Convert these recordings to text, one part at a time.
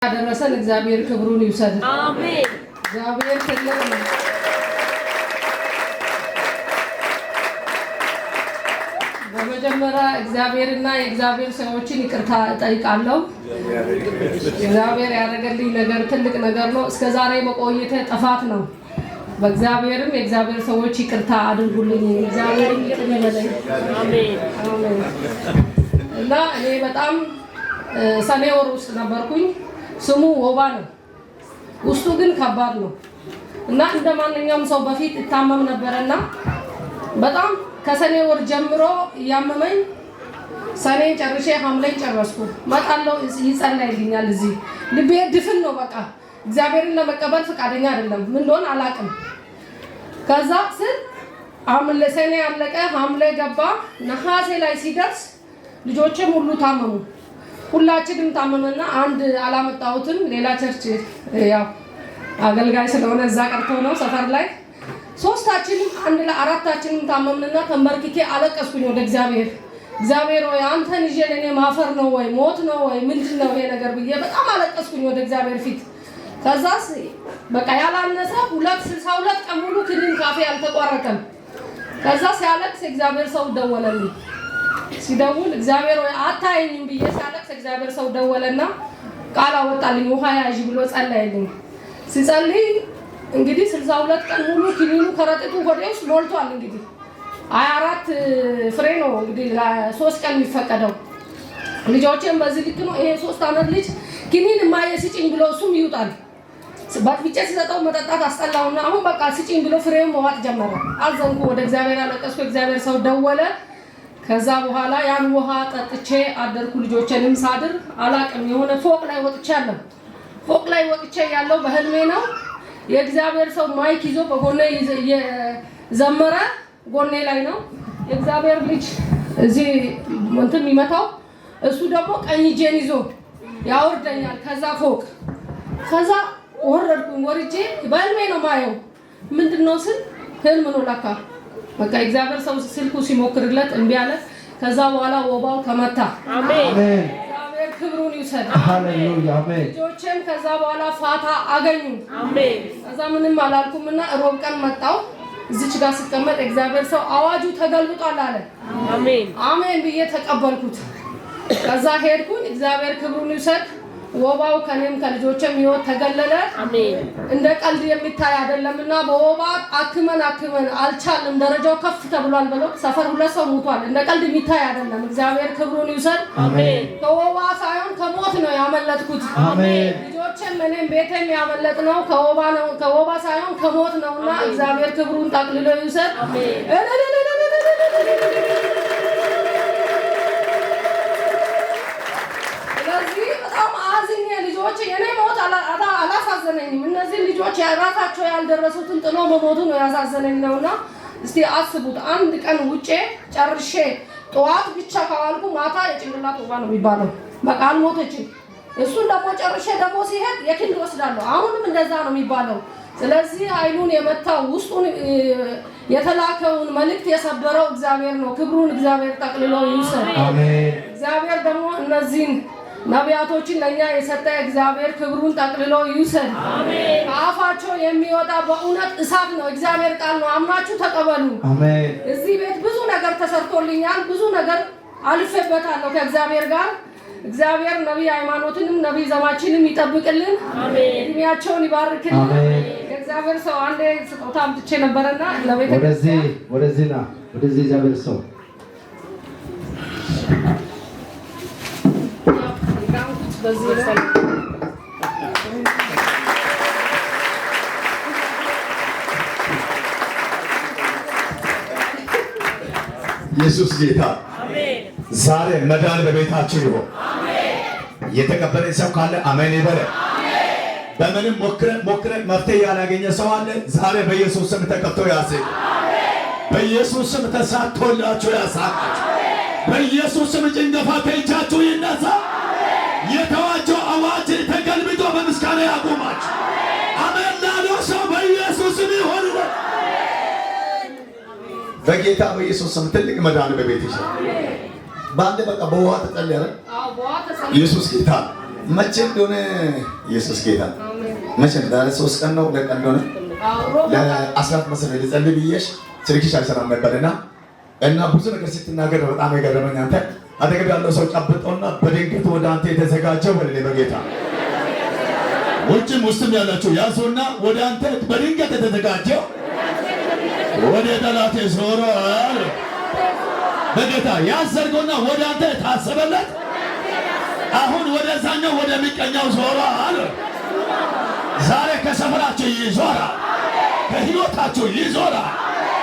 ያደረሰን እግዚአብሔር ክብሩን ይውሰድ። አሜን። እግዚአብሔር ትልቅ ነው። በመጀመሪያ እግዚአብሔርና የእግዚአብሔር ሰዎችን ይቅርታ እጠይቃለሁ። እግዚአብሔር ያደረገልኝ ነገር ትልቅ ነገር ነው። እስከዛሬ መቆየቴ ጥፋት ነው። በእግዚአብሔርም የእግዚአብሔር ሰዎች ይቅርታ አድርጉልኝ። እግዚአብሔር ይቅር ይበለኝ። አሜን። አሜን። እና እኔ በጣም ሰኔ ወር ውስጥ ነበርኩኝ። ስሙ ወባ ነው። ውስጡ ግን ከባድ ነው እና እንደማንኛውም ሰው በፊት እታመም ነበርና በጣም ከሰኔ ወር ጀምሮ ያመመኝ ሰኔ ጨርሼ ሐምሌ ጨረስኩ። መጣለው ይጸልይልኛል። እዚህ ልቤ ድፍን ነው። በቃ እግዚአብሔርን ለመቀበል ፈቃደኛ አይደለም። ምን እንደሆነ አላውቅም። ከዛ ሐምሌ ሰኔ ያለቀ ሐምሌ ገባ። ነሐሴ ላይ ሲደርስ ልጆቼም ሁሉ ታመሙ። ሁላችንም ታመመና አንድ አላመጣሁትም። ሌላ ቸርች ያው አገልጋይ ስለሆነ እዛ ቀርቶ ነው ሰፈር ላይ ሶስታችንም አንድ ላይ አራታችንም ታመምንና ተንበርክኬ አለቀስኩኝ ወደ እግዚአብሔር። እግዚአብሔር ሆይ አንተን ይዤ ለኔ ማፈር ነው ወይ ሞት ነው ወይ ምንድነው ይሄ ነገር ብዬ በጣም አለቀስኩኝ ወደ እግዚአብሔር ፊት። ከዛስ በቃ ያላነሰ 262 ቀን ሙሉ ክኒን ካፌ አልተቋረጠም። ከዛ ሲያለቅስ እግዚአብሔር ሰው ደወለልኝ። ሲደውል እግዚአብሔር ወይ አታየኝም ብዬ ሲያለቅስ እግዚአብሔር ሰው ደወለና ቃል አወጣልኝ። ውሃ ያዥ ብሎ ጸለየልኝ። ሲጸልይ እንግዲህ 62 ቀን ሙሉ ክኒኑ ከረጢቱ ሆዴ ውስጥ ሞልቷል። እንግዲህ 24 ፍሬ ነው እንግዲህ ለ3 ቀን የሚፈቀደው። ልጆቼም በዚህ ልክ ነው። ይሄ 3 አመት ልጅ ክኒን ማየ ስጪኝ ብሎ እሱም ይውጣል። ባትብጨ ሲሰጠው መጠጣት አስጠላውና አሁን በቃ ስጪኝ ብሎ ፍሬውን መዋጥ ጀመረ። አዘንኩ፣ ወደ እግዚአብሔር አለቀስኩ። እግዚአብሔር ሰው ደወለ። ከዛ በኋላ ያን ውሃ ጠጥቼ አደርኩ። ልጆቼንም ሳድር አላቅም የሆነ ፎቅ ላይ ወጥቻለሁ። ፎቅ ላይ ወጥቼ ያለው በህልሜ ነው። የእግዚአብሔር ሰው ማይክ ይዞ በጎኔ የዘመረ ጎኔ ላይ ነው። የእግዚአብሔር ልጅ እዚህ እንትን የሚመታው እሱ ደግሞ ቀኝ እጄን ይዞ ያወርደኛል ከዛ ፎቅ። ከዛ ወረድኩኝ። ወርጄ በህልሜ ነው ማየው። ምንድነው ስል ህልም ነው ለካ። በቃ እግዚአብሔር ሰው ስልኩ ሲሞክርለት እምቢ አለ። ከዛ በኋላ ወባው ተመታ። አሜን። እግዚአብሔር ክብሩን ይውሰድ። ሃሌሉያ። አሜን። ልጆቼም ከዛ በኋላ ፋታ አገኙ። አሜን። ከዛ ምንም አላልኩምና ሮብ ቀን መጣው። እዚች ጋር ሲቀመጥ እግዚአብሔር ሰው አዋጁ ተገልብጧል አለ። አሜን። አሜን ብዬ ተቀበልኩት። ከዛ ሄድኩኝ። እግዚአብሔር ክብሩን ይውሰድ። ወባው ከኔም ከልጆቼም ህይወት ተገለለ። አሜን። እንደ ቀልድ የሚታይ አይደለምና በወባ አክመን አልቻልም። ደረጃው ከፍ ተብሏል ብለው ሰፈር 2 ሰው ሞቷል። እንደ ቀልድ የሚታይ አይደለም። እግዚአብሔር ክብሩን ይውሰድ። አሜን። ከወባ ሳይሆን ከሞት ነው ያመለጥኩት። አሜን። ልጆቼም እኔም ቤቴም ያመለጥነው ከወባ ነው፣ ከወባ ሳይሆን ከሞት ነውና እግዚአብሔር ክብሩን ጠቅልሎ ይውሰድ። አሜን። ልጆች የኔ ሞት አላሳዘነኝም። እነዚህ ልጆች የራሳቸው ያልደረሱትን ጥሎ መሞቱ ነው ያሳዘነኝ ነውና እስቲ አስቡት። አንድ ቀን ውጪ ጨርሼ ጠዋት ብቻ ካዋልኩ ማታ የጭንቅላት ወባ ነው የሚባለው። በቃ አልሞተችም። እሱን ደግሞ ጨርሼ ደግሞ ሲሄድ የክንድ ወስዳለሁ። አሁንም እንደዛ ነው የሚባለው። ስለዚህ ኃይሉን የመታው ውስጡን የተላከውን መልእክት የሰበረው እግዚአብሔር ነው። ክብሩን እግዚአብሔር ጠቅልሎ ይውሰድ። አሜን። እግዚአብሔር ደግሞ እነዚህን ነቢያቶችን ለኛ የሰጠ እግዚአብሔር ክብሩን ጠቅልሎ ይውሰድ። አሜን። ከአፋቸው የሚወጣ በእውነት እሳት ነው። እግዚአብሔር ቃል ነው። አምናችሁ ተቀበሉ። አሜን። እዚህ ቤት ብዙ ነገር ተሰርቶልኛል። ብዙ ነገር አልፌበታለሁ ከእግዚአብሔር ጋር። እግዚአብሔር ነብይ ሃይማኖትንም ነብይ ዘማችንም ይጠብቅልን። አሜን። እድሜያቸውን ይባርክልን። አሜን። እግዚአብሔር ሰው አንዴ ስጦታ አምጥቼ ነበርና ለቤተ ወደዚህና ወደዚህ እግዚአብሔር ሰው ኢየሱስ ጌታ። አሜን። ዛሬ መዳን በቤታችሁ ይሁን። አሜን። የተቀበለ ሰው ካለ አሜን ይበል። አሜን። በምንም ሞክረ መፍትሄ ያላገኘ ሰው አለ። ዛሬ በኢየሱስ ስም ተቀብቶ ያስብ። አሜን። በኢየሱስ ስም ተሳክቶላችሁ ያሳካችሁ። በኢየሱስ ስም ጭንገፋ ከእጃችሁ ይነሳ። የተዋቸው አዋጅ ተገልብጦ በምስጋና ያቆማችሁ። አሜን ላለው ሰው በኢየሱስ ስም ይሁን። በጌታ በኢየሱስ ስም ትልቅ መዳን በቤት ይሻል። በአንድ በቃ በውሃ ተጸለየ። ኢየሱስ ጌታ መቼ እንደሆነ ኢየሱስ ጌታ መቼ ዛሬ 3 ቀን ነው 2 ቀን እንደሆነ ለአስራት መሰለኝ ልጸልይ ብዬሽ ስልክሽ አይሰራም ነበርና እና ብዙ ነገር ስትናገር በጣም የገረመኝ አንተ አጠገብ ያለው ሰው ጨብጦና በድንገት ወደ አንተ የተዘጋጀው በሌላ በጌታ ውጭም ውስጥም ያላችሁ ያዙና ወደ አንተ በድንገት የተዘጋጀው ወደ ጠላቴ ዞሯል በጌታ ያዘርጎና ወደ አንተ ታሰበለት አሁን ወደዛኛው ወደ ሚቀኛው ዞሯል ዛሬ ከሰፈራችሁ ይዞራል ከህይወታችሁ ይዞራል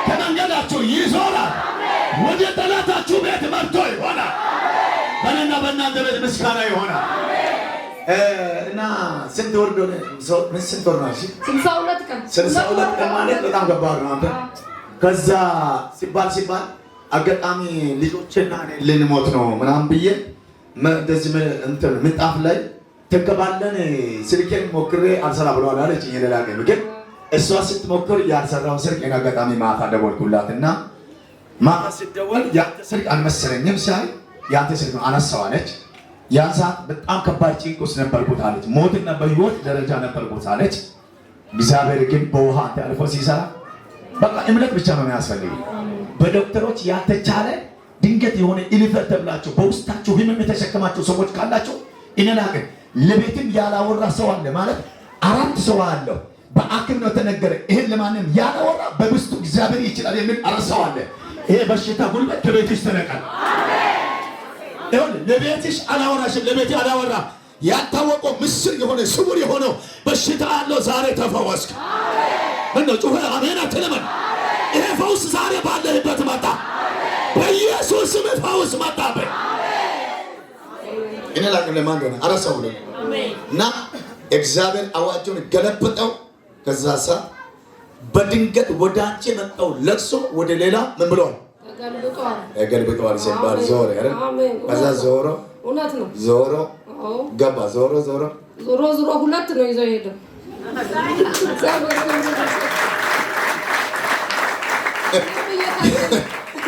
ከመንገዳችሁ ይዞራል ወደ ጠላታችሁ ቤት መርቶ ይሆናል በእኔና በእናንተ ቤት ምስጋና ይሆናል እና ስንት ወር እንደሆነ ስንት ወር ነው? 62 ቀን 62 ቀን ማለት በጣም ከባድ ነው። አንተ ከዛ ሲባል አጋጣሚ ልጆችና ልንሞት ነው ምናምን ብዬ እንደዚህ እንትን ምጣፍ ላይ ተከባለን ስልኬን ሞክሬ አልሰራ ብለዋል አለች። እየደላቀ ግን እሷ ስትሞክር ያልሰራው ስልክ አጋጣሚ ማታ ደወልኩላትና ማታ ስትደወል ያንተ ስልክ አልመሰለኝም ሳይ ያንተ ስልክ አነሳዋለች። ያን ሰዓት በጣም ከባድ ጭንቅ ውስጥ ነበርኩት አለች። ሞትና በህይወት ደረጃ ነበርኩት አለች። እግዚአብሔር ግን በውሃ አንተ አልፎ ሲሰራ በቃ እምነት ብቻ ነው የሚያስፈልገው። በዶክተሮች ያልተቻለ ድንገት የሆነ ኢሊፈር ተብላችሁ በውስጣችሁ ህመም የተሸከማችሁ ሰዎች ካላችሁ ኢነላቀ ለቤትም ያላወራ ሰው አለ ማለት 4 ሰው አለው በአክም ነው ተነገረ። ይሄን ለማንም ያላወራ በብስቱ እግዚአብሔር ይችላል የሚል አረሳው አለ። ይሄ በሽታ ጉልበት ከቤትሽ ተነቀል። አሜን። ለቤትሽ አላወራሽም፣ ለቤት አላወራ ያልታወቀው ምስር የሆነ ስውር የሆነው በሽታ አለው ዛሬ ተፈወስክ። አሜን። ነው ጩኸ አሜን አትለምን። ይሄ ፈውስ ዛሬ ባለህበት መጣ። በኢየሱስ ስም ፈውስ መጣበት። እኔ ላቀም ለማን ገና አረሳው ነው እና እግዚአብሔር አዋጁን ገለበጠው። ከዛ ሰዓት በድንገት ወደ አንቺ መጣው ለቅሶ ወደ ሌላ ምን ብሏል? ገልብጧል ሲባል ዞረ አይደል? ከዛ ዞሮ እውነት ነው ዞሮ ገባ ዞሮ ሁለት ነው ይዞ ሄደ።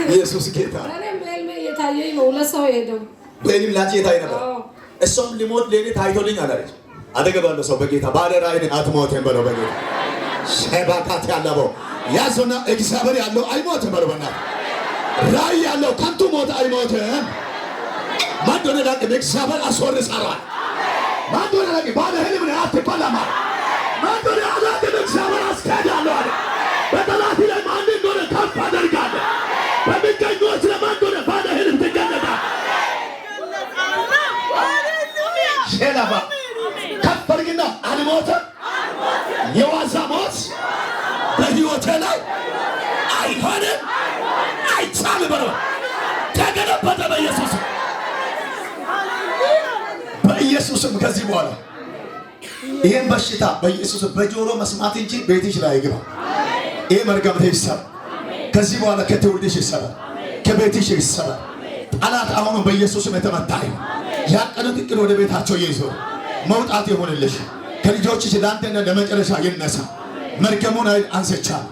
ኢየሱስ ጌታ የታየኝ ነው። ሁለት ሰው ሄደው በእኔም ላንቺ የታይ ነበር። እሷም ሊሞት ለኔ ታይቶልኝ አላለች። አጠገብ ያለው ሰው በጌታ ባለራዕይ አትሞትም በለው። በጌታ ሸባካት ያለው ያዞና እግዚአብሔር ያለው አይሞትም በለው። በእናትህ ራዕይ ያለው ከንቱ ሞት አይሞትም። ማንዶነ ላቅ እግዚአብሔር አስወርሳራል። ማንዶነ ላቅ ባለህልም ነው አትበላማ። ማንዶነ ላቅ እግዚአብሔር አስካዳለሁ አለ። በጠላት ላይ ማን እንደሆነ ከፍ አደርጋለሁ። በሚገኙት ለማንዶነ ባለህልም ትገለጣለህ። ሼላባ ከፈርግና አልሞተም። የዋዛ ሞት በህይወቴ ላይ አይሆንም፣ አይቻልም በለው። ተገለበጠ በኢየሱስም። ከዚህ በኋላ ይሄን በሽታ በኢየሱስም በጆሮ መስማት እንጂ ቤትሽ ላይ አይገባ። ይሄ መርገምት ይሰበር ከዚህ በኋላ ከትውልድሽ ይሰበር፣ ከቤትሽ ይሰበር። ጠላት አሁን በኢየሱስም የተመታ ይሁን። ያቀዱት እቅድ ወደ ቤታቸው ይዞ መውጣት ይሆንልሽ። ከልጆችሽ ለአንተና ለመጨረሻ ይነሳ። መርገሙን አንስቻለሁ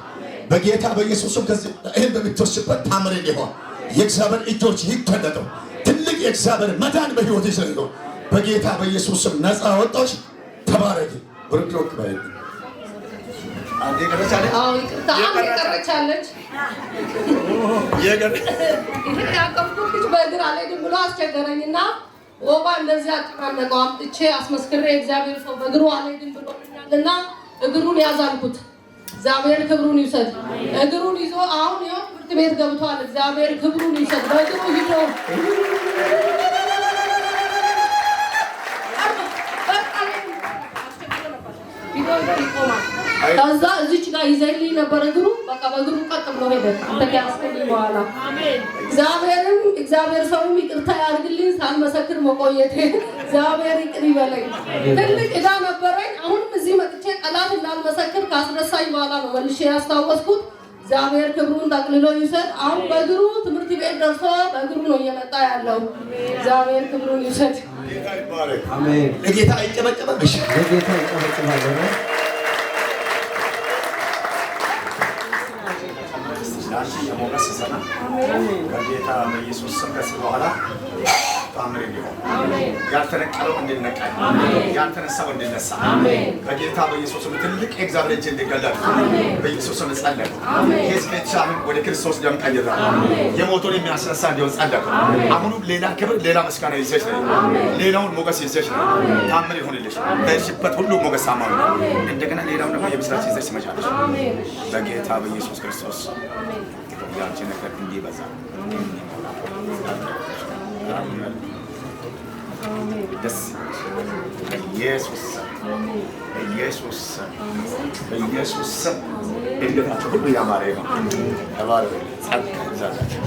በጌታ በኢየሱስም። ከዚህ ይሄን በምትወስበት ታምር ይሆን። የእግዚአብሔር እጆች ይከለጡ። ትልቅ የእግዚአብሔር መዳን በህይወትሽ ነው። በጌታ በኢየሱስም ነፃ ወጣሽ። ተባረኪ። ብርክሮክ ባይ አንዴ ቀረቻለች። ቀረቻለች። ያቀምኩት በእግር አልሄድም ብሎ አስቸገረኝና ወባ እንደዚህ አጨናነቀው። አምጥቼ አስመስክሬ እግዚአብሔር ሰው በእግሩ አልሄድም ብሎኛልና እግሩን ያዛልኩት። እግዚአብሔር ክብሩን ይውሰድ። እግሩን ይዞ አሁን ይኸው ትምህርት ቤት ገብቷል። እግዚአብሔር ክብሩን ይውሰድ። በእግሩ ይዞ ይቆማል። ከዛ እዚች ጋር ይዘልኝ ነበር እግሩ። በቃ በእግሩ ቀጥ ብሎ ሄደ። ተከያስከኝ በኋላ እግዚአብሔር ሰውም ይቅርታ ያድርግልኝ ሳልመሰክር መቆየቴ። እግዚአብሔር ይቅር ይበለኝ። ትልቅ ዕዳ ነበረኝ። አሁንም እዚህ መጥቼ ጠላት እንዳልመሰክር ካስረሳኝ በኋላ ነው መልሼ ያስታወስኩት። እግዚአብሔር ክብሩን ጠቅልሎ ይውሰድ። አሁን በእግሩ ትምህርት ቤት ደርሶ በእግሩ ነው እየመጣ ያለው። እግዚአብሔር ክብሩን ይውሰድ። አሜን። ለጌታ ይጨበጨባል። እሺ ለጌታ ይጨበጨባል። ጌታ በኢየሱስ ስም ከዚህ በኋላ ታምር ይሁን። አሜን። ያልተነቀለው እንዲነቀል፣ ያልተነሳው እንዲነሳ በጌታ በኢየሱስ ስም ትልቅ የእግዚአብሔር እጅ እንዲገለጥ በኢየሱስ ስም ጸለይኩ። የሕዝብ ብቻህን ወደ ክርስቶስ ደም ቀይረህ የሞቱን የሚያስነሳ እንዲሆን ጸለይኩ። አሁንም ሌላ ክብር፣ ሌላ ምስጋና ይዘሽ ነው፣ ሌላውን ሞገስ ይዘሽ ነው። ታምር ይሁንልሽ። በሽበት ሁሉ ሞገስ አማኑ። እንደገና ሌላውን ደግሞ የምስራች ይዘሽ ትመጫለሽ በጌታ በኢየሱስ ክርስቶስ። ያንቺ ነገር እንዲበዛ ደስ በኢየሱስ በኢየሱስ በኢየሱስ እንደታችሁ ሁሉ ያማረ ነው። ተባረክ ጸጋ ይዛላችሁ።